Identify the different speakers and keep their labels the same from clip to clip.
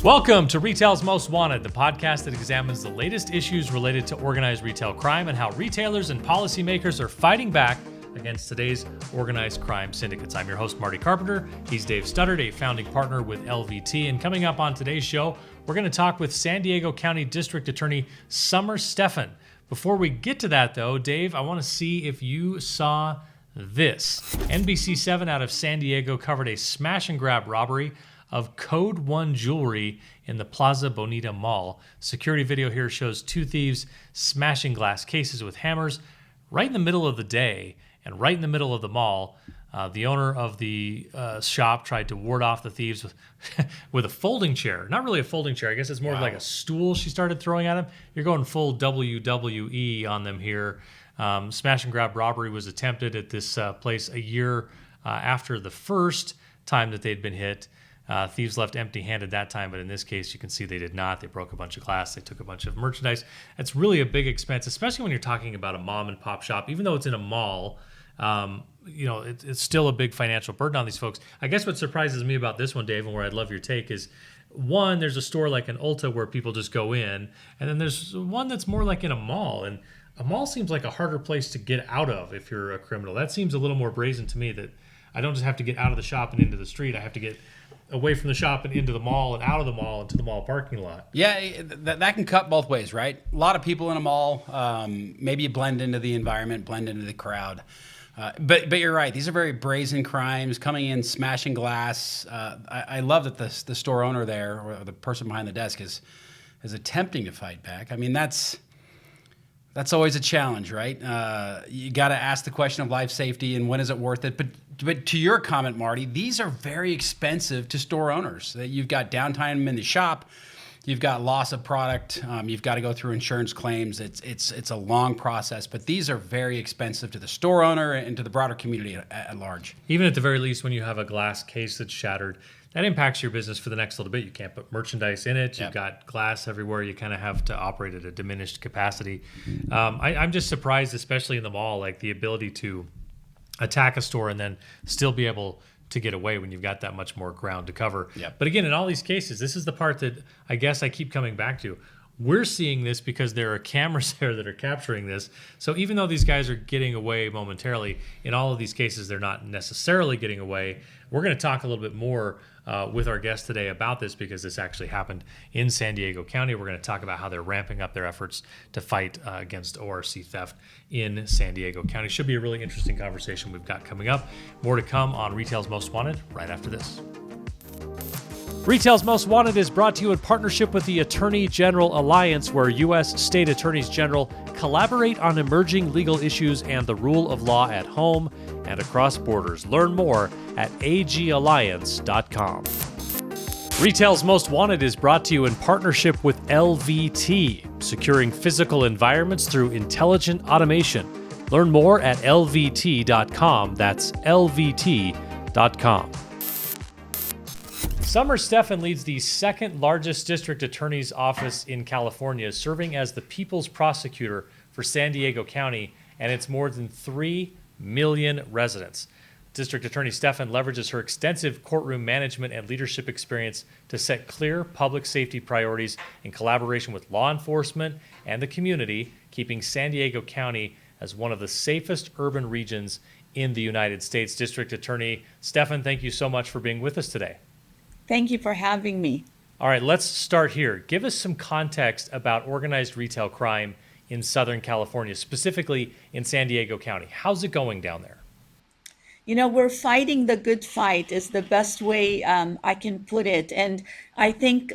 Speaker 1: Welcome to Retail's Most Wanted, the podcast that examines the latest issues related to organized retail crime and how retailers and policymakers are fighting back against today's organized crime syndicates. I'm your host, Marty Carpenter. He's Dave Studdard, a founding partner with LVT. And coming up on today's show, we're going to talk with San Diego County District Attorney Summer Stephan. Before we get to that, though, Dave, I want to see if you saw this. NBC7 out of San Diego covered a smash and grab robbery of Code 1 jewelry in the Plaza Bonita Mall. Security video here shows two thieves smashing glass cases with hammers right in the middle of the day and right in the middle of the mall. The owner of the shop tried to ward off the thieves with a folding chair. Not really a folding chair. I guess it's more of like a stool she started throwing at him. You're going full WWE on them here. Smash and grab robbery was attempted at this place a year after the first time that they'd been hit. Thieves left empty-handed that time, but in this case, you can see they did not. They broke a bunch of glass. They took a bunch of merchandise. That's really a big expense, especially when you're talking about a mom-and-pop shop. Even though it's in a mall, it's still a big financial burden on these folks. I guess what surprises me about this one, Dave, and where I'd love your take is, one, there's a store like an Ulta where people just go in, and then there's one that's more like in a mall. And a mall seems like a harder place to get out of if you're a criminal. That seems a little more brazen to me, that I don't just have to get out of the shop and into the street. I have to get away from the shop and into the mall and out of the mall into the mall parking lot.
Speaker 2: Yeah, that can cut both ways, right? A lot of people in a mall, maybe you blend into the environment, blend into the crowd. But you're right. These are very brazen crimes, coming in, smashing glass. I love that the store owner there, or the person behind the desk, is attempting to fight back. I mean, that's always a challenge, right? You got to ask the question of life safety and when is it worth it. But to your comment, Marty, these are very expensive to store owners. You've got downtime in the shop, you've got loss of product, you've got to go through insurance claims. It's a long process, but these are very expensive to the store owner and to the broader community at large.
Speaker 1: Even at the very least, when you have a glass case that's shattered, that impacts your business for the next little bit. You can't put merchandise in it. You've got glass everywhere. You kind of have to operate at a diminished capacity. I'm just surprised, especially in the mall, like the ability to attack a store and then still be able to get away when you've got that much more ground to cover.
Speaker 2: Yep.
Speaker 1: But again, in all these cases, this is the part that I guess I keep coming back to. We're seeing this because there are cameras there that are capturing this. So even though these guys are getting away momentarily, in all of these cases, they're not necessarily getting away. We're going to talk a little bit more with our guest today about this because this actually happened in San Diego County. We're going to talk about how they're ramping up their efforts to fight against ORC theft in San Diego County. Should be a really interesting conversation we've got coming up. More to come on Retail's Most Wanted right after this. Retail's Most Wanted is brought to you in partnership with the Attorney General Alliance, where U.S. State Attorneys General collaborate on emerging legal issues and the rule of law at home and across borders. Learn more at agalliance.com. Retail's Most Wanted is brought to you in partnership with LVT, securing physical environments through intelligent automation. Learn more at lvt.com. That's lvt.com. Summer Stephan leads the second largest district attorney's office in California, serving as the people's prosecutor for San Diego County and its more than 3 million residents. District Attorney Stephan leverages her extensive courtroom management and leadership experience to set clear public safety priorities in collaboration with law enforcement and the community, keeping San Diego County as one of the safest urban regions in the United States. District Attorney Stephan, thank you so much for being with us today.
Speaker 3: Thank you for having me.
Speaker 1: All right, let's start here. Give us some context about organized retail crime in Southern California, specifically in San Diego County. How's it going down there?
Speaker 3: You know, we're fighting the good fight is the best way I can put it. And I think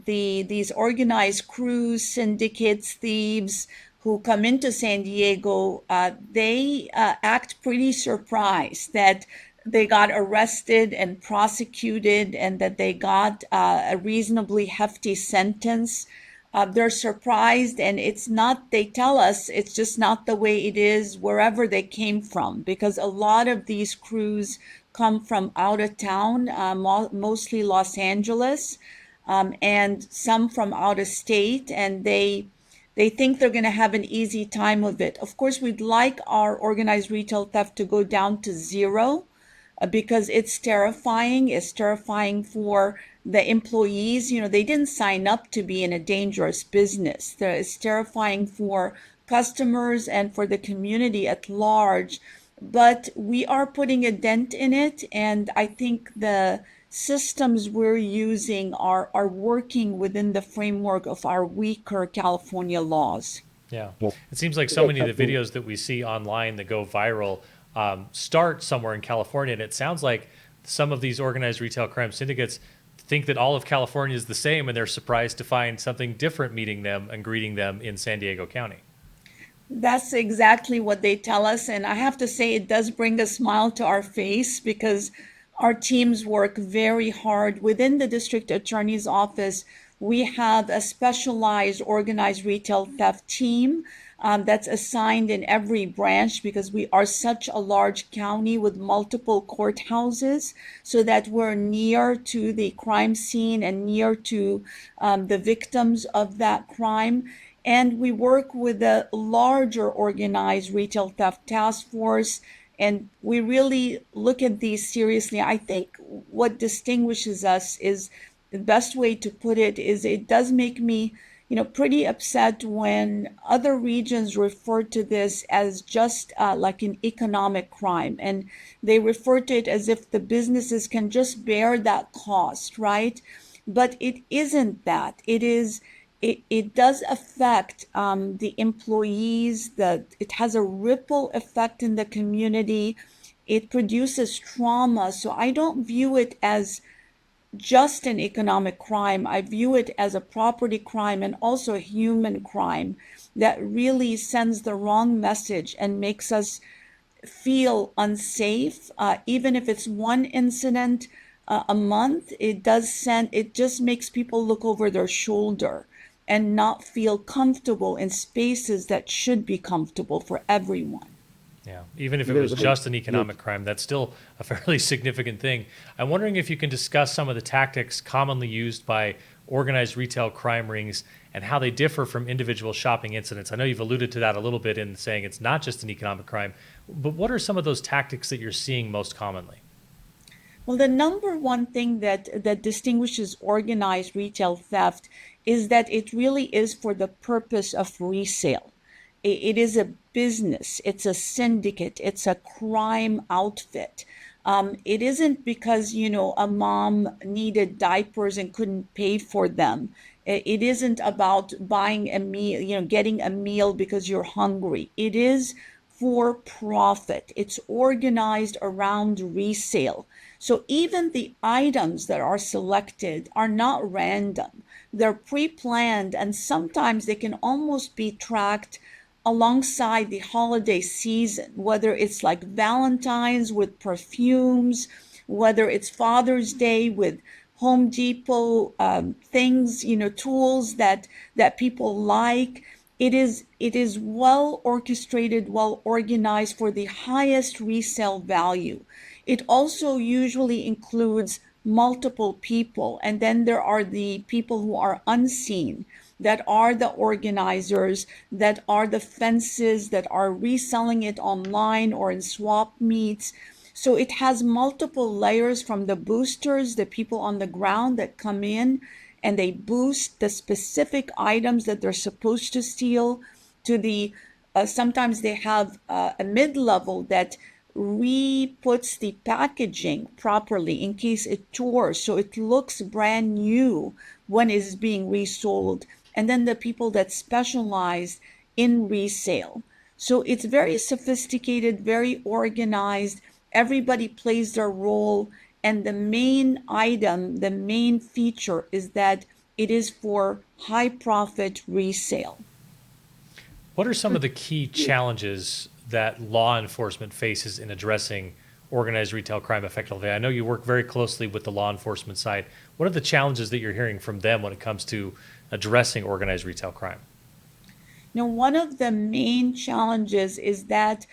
Speaker 3: these organized crews, syndicates, thieves who come into San Diego, they act pretty surprised that they got arrested and prosecuted and that they got a reasonably hefty sentence. They're surprised, and it's not, they tell us, it's just not the way it is wherever they came from, because a lot of these crews come from out of town, mostly Los Angeles, and some from out of state, and they think they're going to have an easy time of it. Of course, we'd like our organized retail theft to go down to zero. because it's terrifying. It's terrifying for the employees. They didn't sign up to be in a dangerous business. It's terrifying for customers and for the community at large. But we are putting a dent in it, and I think the systems we're using are working within the framework of our weaker California laws.
Speaker 1: Yeah. It seems like so many of the videos that we see online that go viral start somewhere in California. And it sounds like some of these organized retail crime syndicates think that all of California is the same, and they're surprised to find something different meeting them and greeting them in San Diego County.
Speaker 3: That's exactly what they tell us. And I have to say, it does bring a smile to our face because our teams work very hard. Within the district attorney's office, we have a specialized organized retail theft team that's assigned in every branch because we are such a large county with multiple courthouses, so that we're near to the crime scene and near to the victims of that crime. And we work with a larger organized retail theft task force, and we really look at these seriously. I think what distinguishes us is the best way to put it is it does make me, pretty upset when other regions refer to this as just like an economic crime, and they refer to it as if the businesses can just bear that cost, right? But it isn't that. It does affect the employees, that it has a ripple effect in the community. It produces trauma. So I don't view it as just an economic crime. I view it as a property crime and also a human crime that really sends the wrong message and makes us feel unsafe. Even if it's one incident a month, it just makes people look over their shoulder and not feel comfortable in spaces that should be comfortable for everyone.
Speaker 1: Yeah, even if it was just an economic crime, that's still a fairly significant thing. I'm wondering if you can discuss some of the tactics commonly used by organized retail crime rings and how they differ from individual shopping incidents. I know you've alluded to that a little bit in saying it's not just an economic crime, but what are some of those tactics that you're seeing most commonly?
Speaker 3: Well, the number one thing that distinguishes organized retail theft is that it really is for the purpose of resale. It is a business, it's a syndicate, it's a crime outfit. It isn't because, a mom needed diapers and couldn't pay for them. It isn't about buying a meal, getting a meal because you're hungry. It is for profit. It's organized around resale. So even the items that are selected are not random. They're pre-planned, and sometimes they can almost be tracked alongside the holiday season, whether it's like Valentine's with perfumes, whether it's Father's Day with Home Depot things, tools that people like. It is well orchestrated, well organized for the highest resale value. It also usually includes multiple people, and then there are the people who are unseen, that are the organizers, that are the fences, that are reselling it online or in swap meets. So it has multiple layers, from the boosters, the people on the ground that come in and they boost the specific items that they're supposed to steal, to the sometimes they have a mid-level that re-puts the packaging properly in case it tore, so it looks brand new when it is being resold, and then the people that specialize in resale. So it's very sophisticated, very organized. Everybody plays their role, and the main item, the main feature is that it is for high profit resale.
Speaker 1: What are some of the key challenges that law enforcement faces in addressing organized retail crime effectively? I know you work very closely with the law enforcement side. What are the challenges that you're hearing from them when it comes to addressing organized retail crime?
Speaker 3: One of the main challenges is that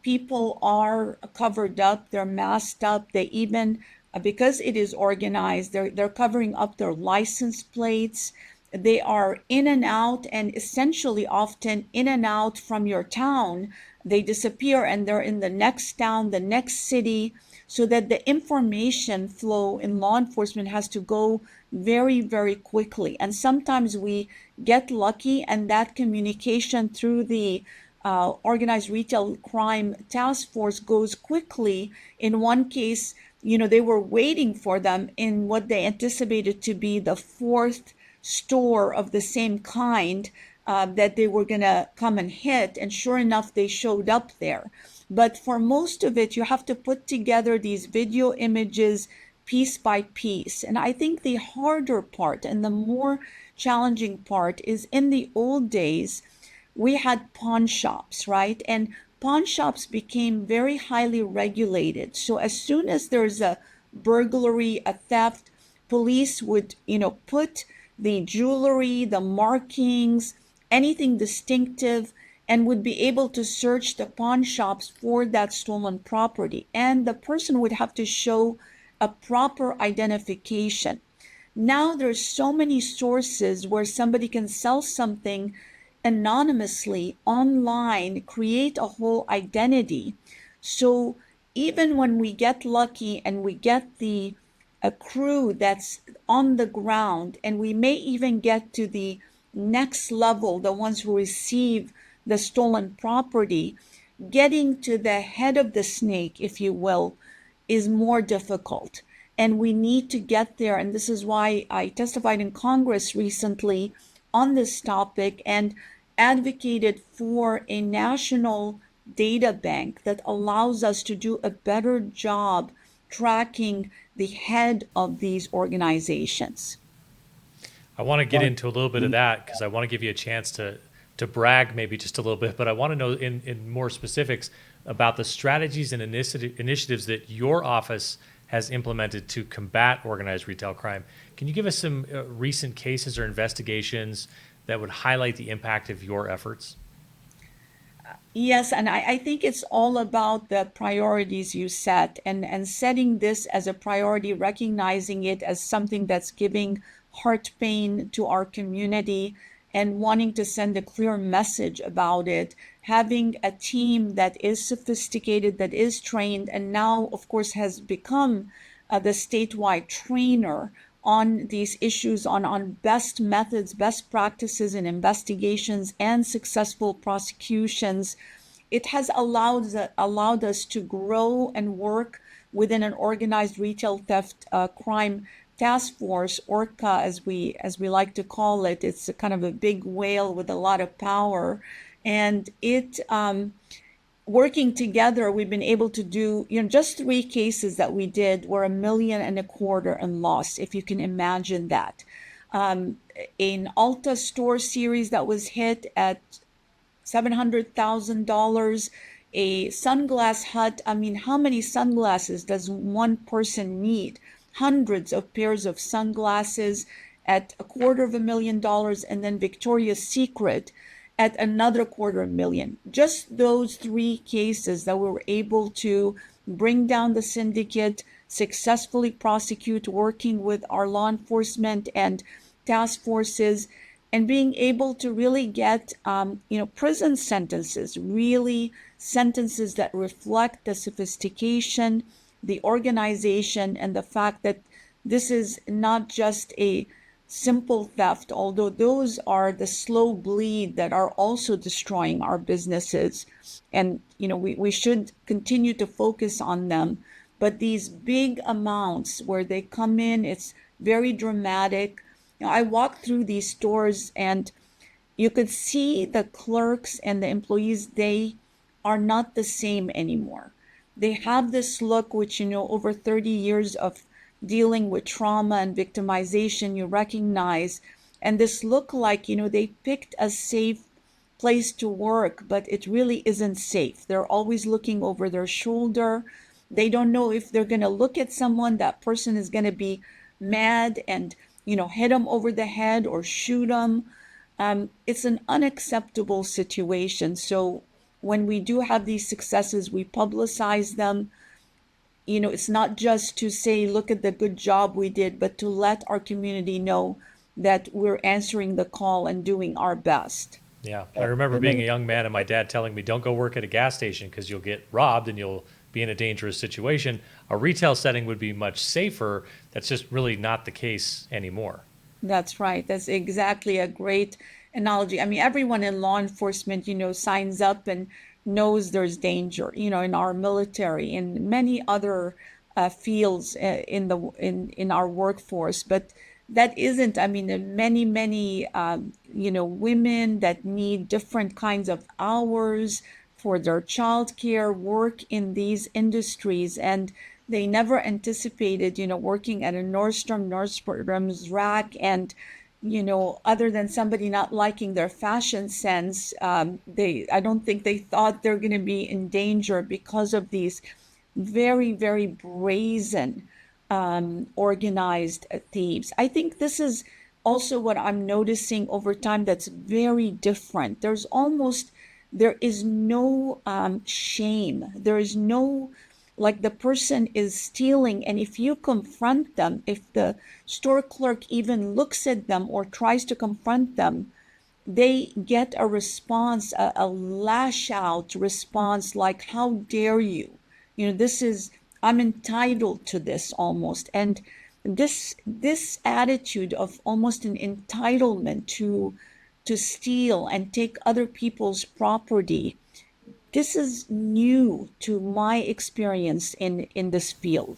Speaker 3: people are covered up, they're masked up, they even, because it is organized, they're covering up their license plates. They are in and out, and essentially often in and out from your town. They disappear and they're in the next town, the next city. so that the information flow in law enforcement has to go very, very quickly. And sometimes we get lucky, and that communication through the organized retail crime task force goes quickly. In one case, they were waiting for them in what they anticipated to be the fourth store of the same kind that they were going to come and hit. And sure enough, they showed up there. But for most of it, you have to put together these video images piece by piece. And I think the harder part and the more challenging part is in the old days, we had pawn shops, right? And pawn shops became very highly regulated. So as soon as there's a burglary, a theft, police would, put the jewelry, the markings, anything distinctive, and would be able to search the pawn shops for that stolen property. And the person would have to show a proper identification. Now there's so many sources where somebody can sell something anonymously online, create a whole identity. So even when we get lucky and we get a crew that's on the ground, and we may even get to the next level, the ones who receive the stolen property, getting to the head of the snake, if you will, is more difficult. And we need to get there. And this is why I testified in Congress recently on this topic and advocated for a national data bank that allows us to do a better job tracking the head of these organizations.
Speaker 1: I want to get into a little bit of that because I want to give you a chance to brag maybe just a little bit, but I want to know in more specifics about the strategies and initiatives that your office has implemented to combat organized retail crime. Can you give us some recent cases or investigations that would highlight the impact of your efforts?
Speaker 3: Yes, and I think it's all about the priorities you set, and setting this as a priority, recognizing it as something that's giving heart pain to our community and wanting to send a clear message about it, having a team that is sophisticated, that is trained, and now, of course, has become the statewide trainer on these issues, on best methods, best practices in investigations and successful prosecutions. It has allowed us to grow and work within an organized retail theft crime task force, ORCA, as we like to call it. It's a kind of a big whale with a lot of power, and it working together, we've been able to do, just 3 cases that we did were $1.25 million in loss, if you can imagine that. An Ulta store series that was hit at $700,000. A sunglass hut. I mean, how many sunglasses does one person need? Hundreds of pairs of sunglasses at $250,000, and then Victoria's Secret at another $250,000. Just those 3 cases that we were able to bring down the syndicate, successfully prosecute, working with our law enforcement and task forces, and being able to really get, prison sentences, really sentences that reflect the sophistication, the organization, and the fact that this is not just a simple theft, although those are the slow bleed that are also destroying our businesses. And, we should continue to focus on them. But these big amounts where they come in, it's very dramatic. I walked through these stores and you could see the clerks and the employees, they are not the same anymore. They have this look, which, over 30 years of dealing with trauma and victimization, you recognize. And this look like, they picked a safe place to work, but it really isn't safe. They're always looking over their shoulder. They don't know if they're going to look at someone, that person is going to be mad and, hit them over the head or shoot them. It's an unacceptable situation. So when we do have these successes, we publicize them. It's not just to say, look at the good job we did, but to let our community know that we're answering the call and doing our best.
Speaker 1: Yeah, I remember being a young man and my dad telling me, don't go work at a gas station because you'll get robbed and you'll be in a dangerous situation. A retail setting would be much safer. That's just really not the case anymore.
Speaker 3: That's right. That's exactly a great analogy. I mean, everyone in law enforcement, signs up and knows there's danger, in our military, in many other fields in our workforce. But that isn't, I mean, there are many, women that need different kinds of hours for their childcare, work in these industries, and they never anticipated, working at a Nordstrom's rack, and other than somebody not liking their fashion sense, I don't think they thought they're going to be in danger because of these very, very brazen, organized thieves. I think this is also what I'm noticing over time that's very different. There is no shame. There is no, like, the person is stealing, and if you confront them, if the store clerk even looks at them or tries to confront them, they get a response, a lash out response, like, how dare you? This is, I'm entitled to this, almost. And this attitude of almost an entitlement to steal and take other people's property, this is new to my experience in this field.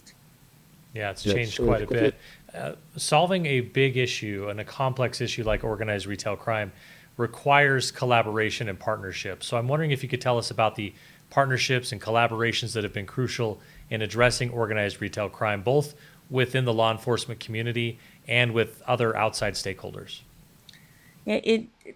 Speaker 1: Yeah, it's
Speaker 4: Yes,
Speaker 1: changed
Speaker 4: so
Speaker 1: quite a
Speaker 4: complete-
Speaker 1: bit. Solving a big issue and a complex issue like organized retail crime requires collaboration and partnership. So I'm wondering if you could tell us about the partnerships and collaborations that have been crucial in addressing organized retail crime, both within the law enforcement community and with other outside stakeholders.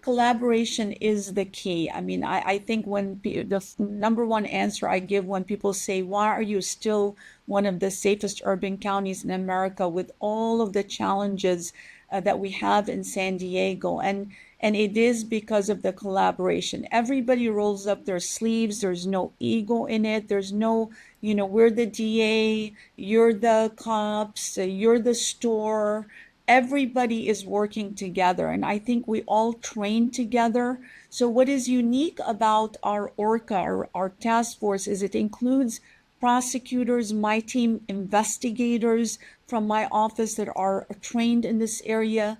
Speaker 3: Collaboration is the key. I mean, I think the number one answer I give when people say, why are you still one of the safest urban counties in America with all of the challenges that we have in San Diego? And it is because of the collaboration. Everybody rolls up their sleeves. There's no ego in it. There's no, we're the DA, you're the cops, you're the store. Everybody is working together, and I think we all train together. So what is unique about our ORCA, our task force, is it includes prosecutors, my team, investigators from my office that are trained in this area,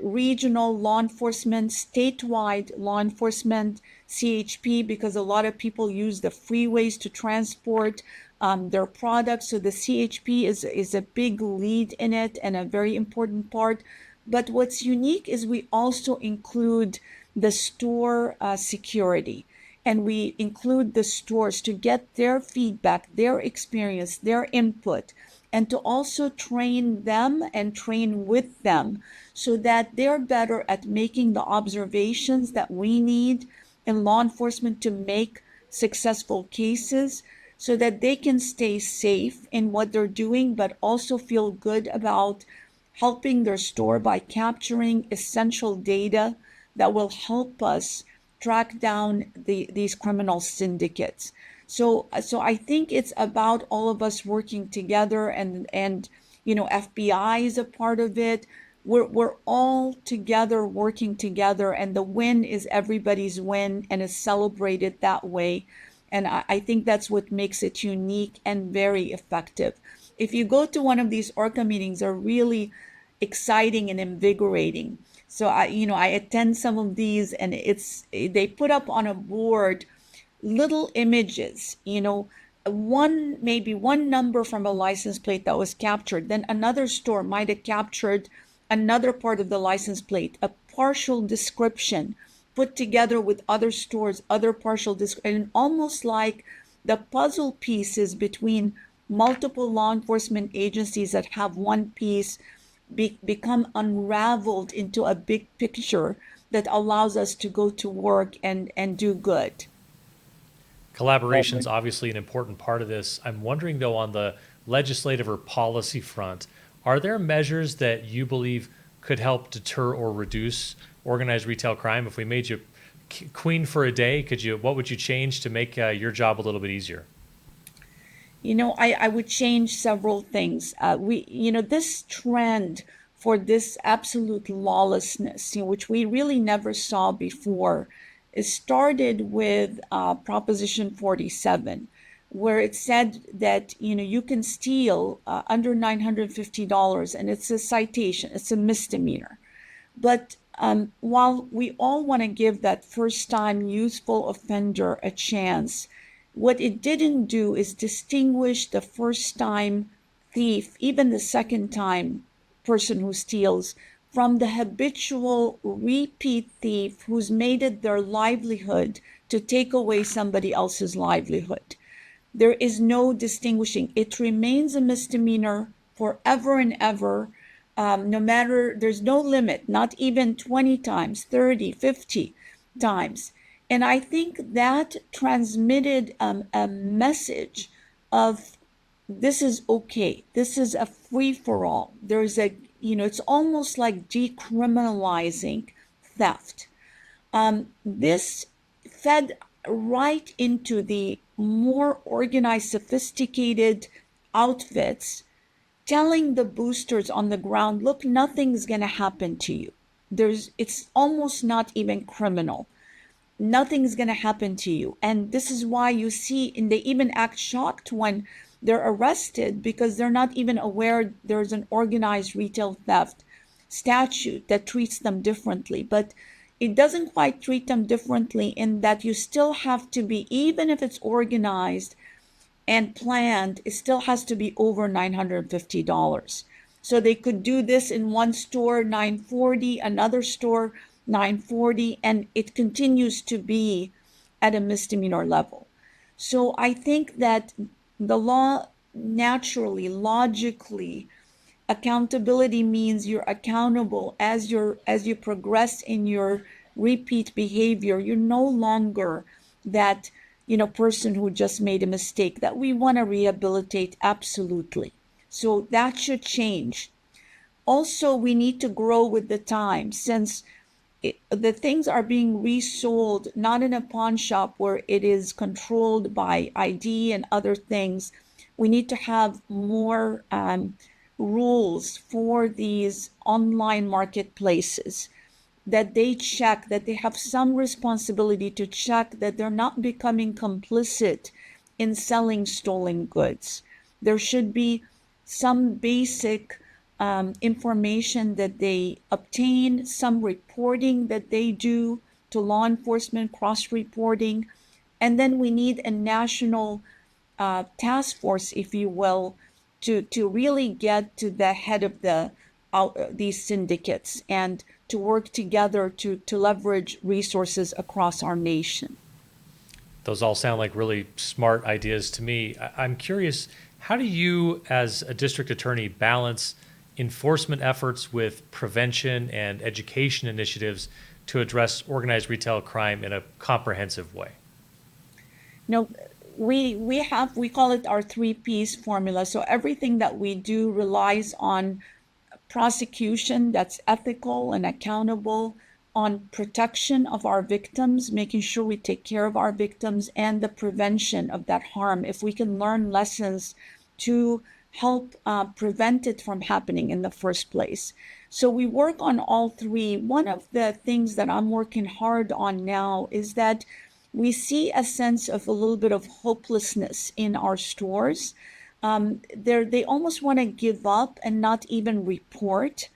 Speaker 3: regional law enforcement, statewide law enforcement, CHP, because a lot of people use the freeways to transport their products. So the CHP is a big lead in it and a very important part. But what's unique is we also include the store security. And we include the stores to get their feedback, their experience, their input, and to also train them and train with them so that they're better at making the observations that we need in law enforcement to make successful cases, so that they can stay safe in what they're doing, but also feel good about helping their store by capturing essential data that will help us track down these criminal syndicates. So I think it's about all of us working together, and FBI is a part of it. We're all together working together, and the win is everybody's win and is celebrated that way. And I think that's what makes it unique and very effective. If you go to one of these ORCA meetings, they're really exciting and invigorating. So I attend some of these, and they put up on a board little images, maybe one number from a license plate that was captured. Then another store might have captured another part of the license plate, a partial description put together with other stores, other partial and almost like the puzzle pieces between multiple law enforcement agencies that have one piece become unraveled into a big picture that allows us to go to work and do good.
Speaker 1: Collaboration is obviously an important part of this. I'm wondering, though, on the legislative or policy front, are there measures that you believe could help deter or reduce organized retail crime? If we made you queen for a day, what would you change to make your job a little bit easier?
Speaker 3: I would change several things. This trend for this absolute lawlessness, which we really never saw before, it started with Proposition 47, where it said that you can steal under $950, and it's a citation, it's a misdemeanor. But while we all want to give that first time youthful offender a chance, what it didn't do is distinguish the first time thief, even the second time person who steals, from the habitual repeat thief who's made it their livelihood to take away somebody else's livelihood. There is no distinguishing. It remains a misdemeanor forever and ever. No matter, there's no limit, not even 20 times, 30, 50 times. And I think that transmitted a message of this is okay. This is a free for all. There's it's almost like decriminalizing theft. This fed right into the more organized, sophisticated outfits, telling the boosters on the ground, look, nothing's going to happen to you. It's almost not even criminal. Nothing's going to happen to you. And this is why you see, and they even act shocked when they're arrested, because they're not even aware there's an organized retail theft statute that treats them differently. But it doesn't quite treat them differently in that you still have to be, even if it's organized and planned, it still has to be over $950. So they could do this in one store, $940, another store, $940, and it continues to be at a misdemeanor level. So I think that the law naturally, logically, accountability means you're accountable as you progress in your repeat behavior. You're no longer that person who just made a mistake that we want to rehabilitate. Absolutely. So that should change. Also, we need to grow with the times, since the things are being resold not in a pawn shop where it is controlled by ID and other things. We need to have more rules for these online marketplaces, that they check, that they have some responsibility to check that they're not becoming complicit in selling stolen goods. There should be some basic information that they obtain, some reporting that they do to law enforcement, cross-reporting. And then we need a national task force, if you will, to really get to the head of these syndicates and to work together to leverage resources across our nation.
Speaker 1: Those all sound like really smart ideas to me. I'm curious, how do you, as a district attorney, balance enforcement efforts with prevention and education initiatives to address organized retail crime in a comprehensive way?
Speaker 3: We call it our 3Ps formula. So everything that we do relies on prosecution that's ethical and accountable, on protection of our victims, making sure we take care of our victims, and the prevention of that harm. If we can learn lessons to help prevent it from happening in the first place. So we work on all three. One of the things that I'm working hard on now is that we see a sense of a little bit of hopelessness in our stores. They almost want to give up and not even report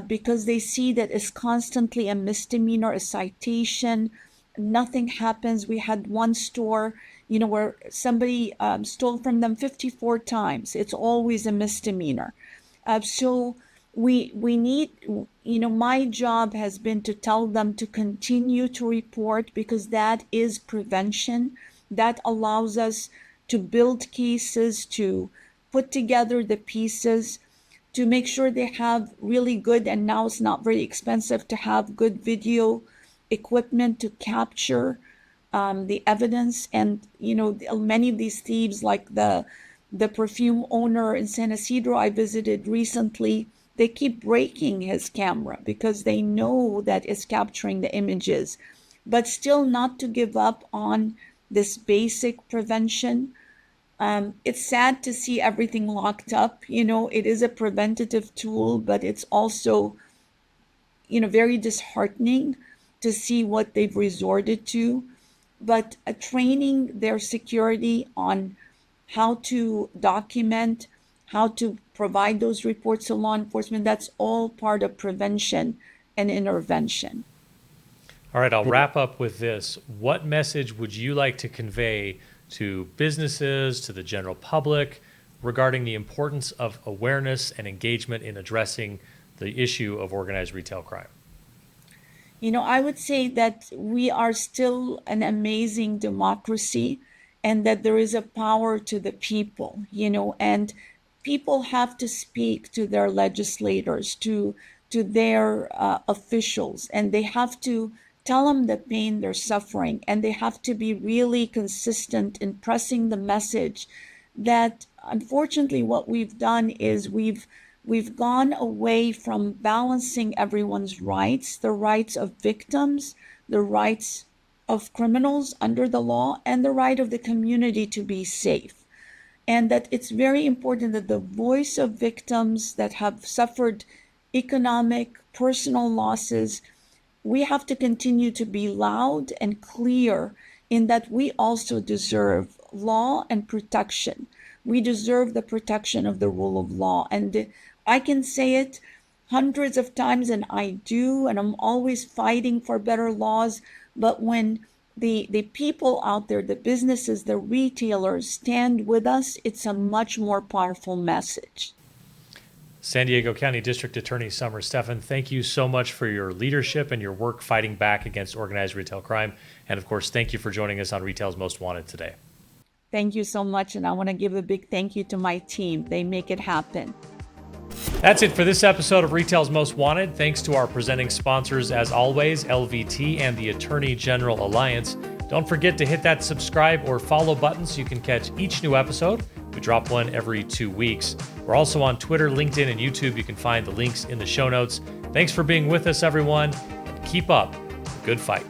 Speaker 3: because they see that it's constantly a misdemeanor, a citation. Nothing happens. We had one store, where somebody stole from them 54 times. It's always a misdemeanor. So we need, my job has been to tell them to continue to report, because that is prevention. That allows us to build cases, to put together the pieces, to make sure they have really good, and now it's not very expensive to have good video equipment to capture the evidence. And many of these thieves, like the perfume owner in San Isidro I visited recently, they keep breaking his camera because they know that it's capturing the images. But still, not to give up on this basic prevention. It's sad to see everything locked up. It is a preventative tool, but it's also, very disheartening to see what they've resorted to. But training their security on how to document, how to provide those reports to law enforcement. That's all part of prevention and intervention.
Speaker 1: All right, I'll wrap up with this. What message would you like to convey to businesses, to the general public, regarding the importance of awareness and engagement in addressing the issue of organized retail crime?
Speaker 3: I would say that we are still an amazing democracy and that there is a power to the people, and people have to speak to their legislators, to their officials, and they have to tell them the pain they're suffering, and they have to be really consistent in pressing the message that unfortunately what we've done is we've gone away from balancing everyone's rights, the rights of victims, the rights of criminals under the law, and the right of the community to be safe. And that it's very important that the voice of victims that have suffered economic, personal losses, we have to continue to be loud and clear in that we also deserve law and protection. We deserve the protection of the rule of law. And I can say it hundreds of times, and I do, and I'm always fighting for better laws. But when the people out there, the businesses, the retailers stand with us, it's a much more powerful message.
Speaker 1: San Diego County District Attorney Summer Stephan, thank you so much for your leadership and your work fighting back against organized retail crime. And of course, thank you for joining us on Retail's Most Wanted today.
Speaker 3: Thank you so much. And I want to give a big thank you to my team. They make it happen.
Speaker 1: That's it for this episode of Retail's Most Wanted. Thanks to our presenting sponsors, as always, LVT and the Attorney General Alliance. Don't forget to hit that subscribe or follow button so you can catch each new episode. We drop one every 2 weeks. We're also on Twitter, LinkedIn, and YouTube. You can find the links in the show notes. Thanks for being with us, everyone, and keep up the good fight.